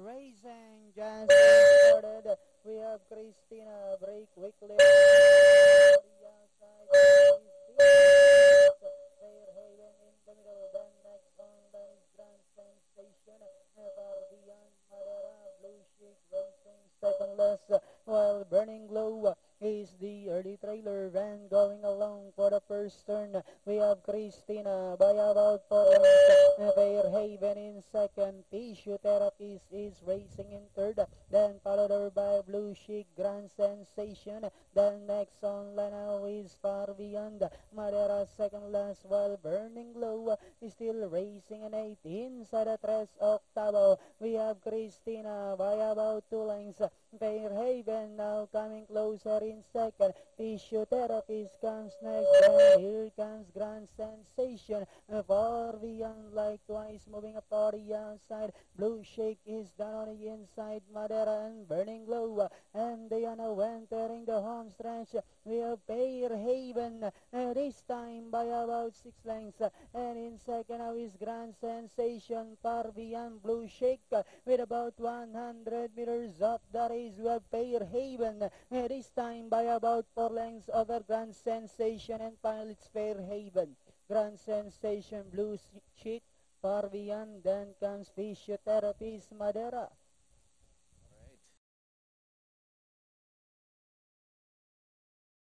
Racing just started. We have Christina break quickly. Fairhaven in the middle. Then next on that is Grand Sensation. Fabian Madera, Blue Chic Racing secondless. While Burning Glow is the early trailer van going along for the first turn. We have Christina by about 4 lengths. Fairhaven in second. Tissue Therapies is racing in third. Then followed her by Blue Chic Grand Sensation. Then next on now is Far Beyond. Madera second last while Burning Glow is still racing in 8. Inside the Tres Octavo, we have Christina by about 2 lengths. Fairhaven now coming closer in second. Physiotherapist comes next. Then here comes Grand Sensation. Far Beyond like twice moving up to the outside. Blue Shake is down on the inside. Madera and Burning Glow. And they are now entering the home stretch. We have Fairhaven this time by about 6 lengths. And in second now is Grand Sensation. Far Beyond Blue Shake with about 100 meters up the race. We have Fairhaven this time by about 4 lengths over Grand Sensation, and finally it's Fairhaven. Grand Sensation, Blue Chic, Far Beyond, then comes Physiotherapist Madera.